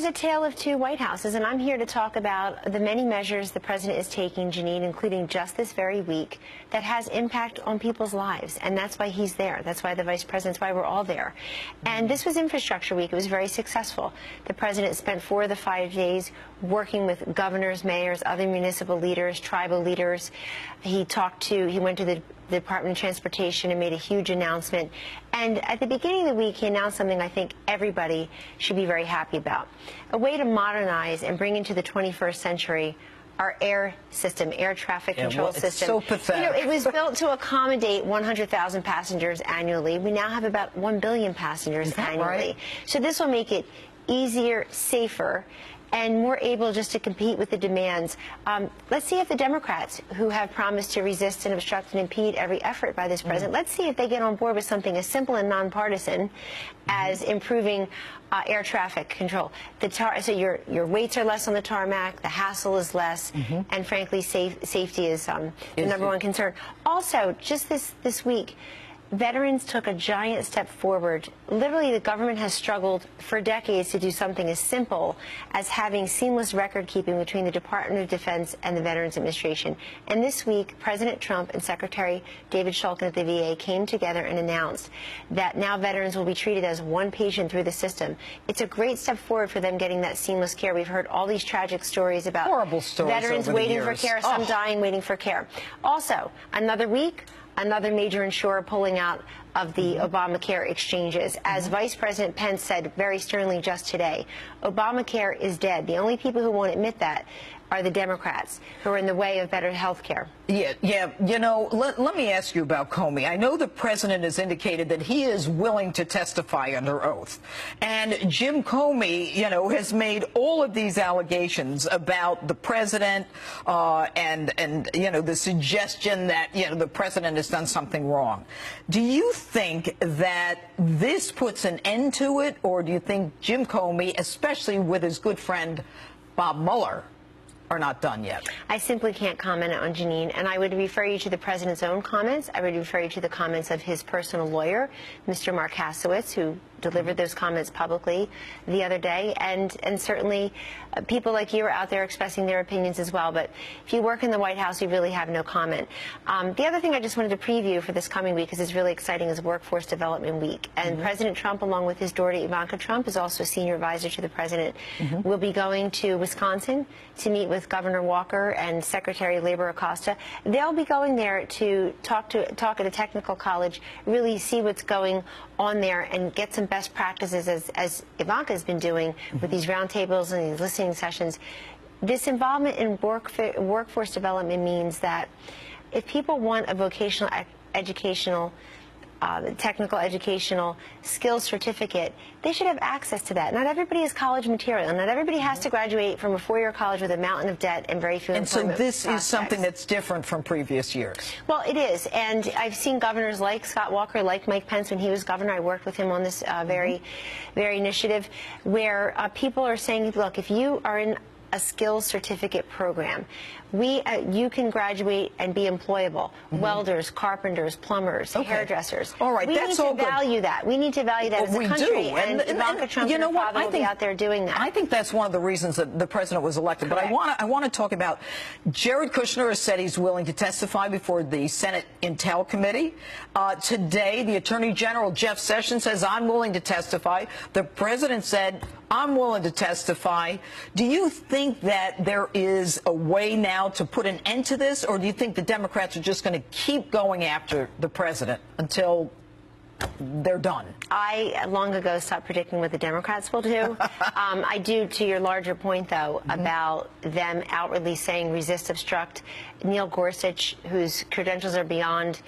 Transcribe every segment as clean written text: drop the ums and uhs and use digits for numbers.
is a tale of two White Houses, and I'm here to talk about the many measures the president is taking, Jeanine, including just this very week, that has impact on people's lives. And that's why he's there. That's why the vice president's why we're all there. And this was Infrastructure Week. It was very successful. The president spent 4 of the 5 days working with governors, mayors, other municipal leaders, tribal leaders. He went to the Department of Transportation and made a huge announcement. And at the beginning of the week, he announced something I think everybody should be very happy about. A way to modernize and bring into the 21st century our air system, air traffic control system. It's so pathetic. You know, it was built to accommodate 100,000 passengers annually. We now have about 1 billion passengers annually. Right? So this will make it easier, safer, and more able just to compete with the demands. Let's see if the Democrats, who have promised to resist and obstruct and impede every effort by this president, let's see if they get on board with something as simple and nonpartisan as improving air traffic control. So your weights are less on the tarmac, the hassle is less, and frankly, safety is the number one concern. Also, just this week, veterans took a giant step forward. Literally, the government has struggled for decades to do something as simple as having seamless record keeping between the Department of Defense and the Veterans Administration. And this week, President Trump and Secretary David Shulkin at the VA came together and announced that now veterans will be treated as one patient through the system. It's a great step forward for them getting that seamless care. We've heard all these tragic stories about horrible stories veterans waiting for care, some dying waiting for care. Also, another week, another major insurer pulling out of the Obamacare exchanges. As Vice President Pence said very sternly just today, Obamacare is dead. The only people who won't admit that are the Democrats, who are in the way of better health care. Yeah. You know, let me ask you about Comey. I know the president has indicated that he is willing to testify under oath. And Jim Comey, you know, has made all of these allegations about the president and you know, the suggestion that, you know, the president has done something wrong. Do you think that this puts an end to it, or do you think Jim Comey, especially with his good friend Bob Mueller, are not done yet? I simply can't comment on Jeanine, and I would refer you to the president's own comments. I would refer you to the comments of his personal lawyer, Mr. Mark Hasowitz, who delivered those comments publicly the other day, and certainly people like you are out there expressing their opinions as well. But if you work in the White House, you really have no comment. The other thing I just wanted to preview for this coming week, because it's really exciting, is Workforce Development Week. And President Trump, along with his daughter Ivanka Trump, is also a senior advisor to the president, will be going to Wisconsin to meet with Governor Walker and Secretary of Labor Acosta. They'll be going there to talk at a technical college, really see what's going on there and get some best practices, as Ivanka has been doing with these roundtables and these listening sessions. This involvement in workforce development means that if people want a vocational educational technical educational skills certificate, they should have access to that. Not everybody is college material. Not everybody has to graduate from a 4-year college with a mountain of debt and very few employment And so this prospects. is something that's different from previous years. Well, it is. And I've seen governors like Scott Walker, like Mike Pence when he was governor. I worked with him on this very initiative where people are saying, look, if you are in a skills certificate program, you can graduate and be employable. Welders, carpenters, plumbers, hairdressers. All right, that's all good. We need to value that. We need to value that as a country. Do. And Ivanka Trump you know and her father will be out there doing that. I think that's one of the reasons that the president was elected. Correct. But I want to talk about Jared Kushner has said he's willing to testify before the Senate Intel Committee. Today, the Attorney General, Jeff Sessions, says, I'm willing to testify. The president said, I'm willing to testify. Do you think that there is a way now to put an end to this, or do you think the Democrats are just going to keep going after the president until they're done? I long ago stopped predicting what the Democrats will do. I do, to your larger point, though, about them outwardly saying resist, obstruct. Neil Gorsuch, whose credentials are beyond,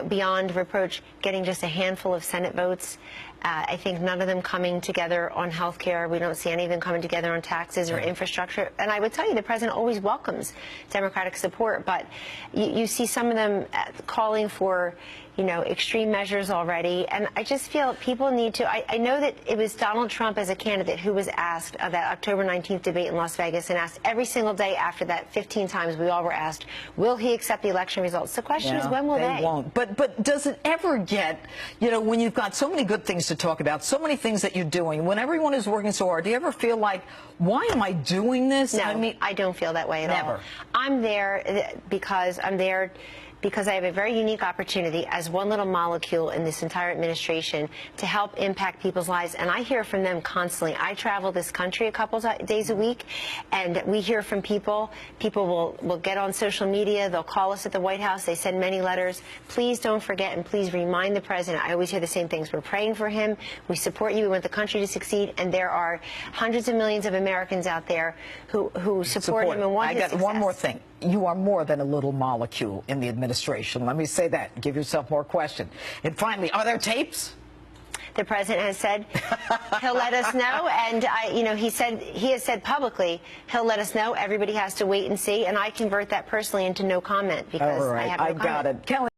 beyond reproach, getting just a handful of Senate votes. I think none of them coming together on health care. We don't see any of them coming together on taxes or infrastructure. And I would tell you, the president always welcomes Democratic support, but you see some of them calling for, extreme measures already. And I just feel people need to, I know that it was Donald Trump as a candidate who was asked of that October 19th debate in Las Vegas, and asked every single day after that, 15 times we all were asked, will he accept the election results? The question is, when will they? Won't. But does it ever get, when you've got so many good things to to talk about so many things that you're doing. When everyone is working so hard, do you ever feel like, why am I doing this? No, I mean, I don't feel that way at all. Never. I'm there because I have a very unique opportunity as one little molecule in this entire administration to help impact people's lives. And I hear from them constantly. I travel this country a couple days a week, and we hear from people. People will get on social media. They'll call us at the White House. They send many letters. Please don't forget, and please remind the president. I always hear the same things. We're praying for him. We support you. We want the country to succeed. And there are hundreds of millions of Americans out there who support him and want his success. I got one more thing. You are more than a little molecule in the administration. Let me say that. Give yourself more question. And finally, are there tapes? The president has said he'll let us know, and he has said publicly he'll let us know. Everybody has to wait and see, and I convert that personally into no comment because All right, I have no comment. Got it. Kellyanne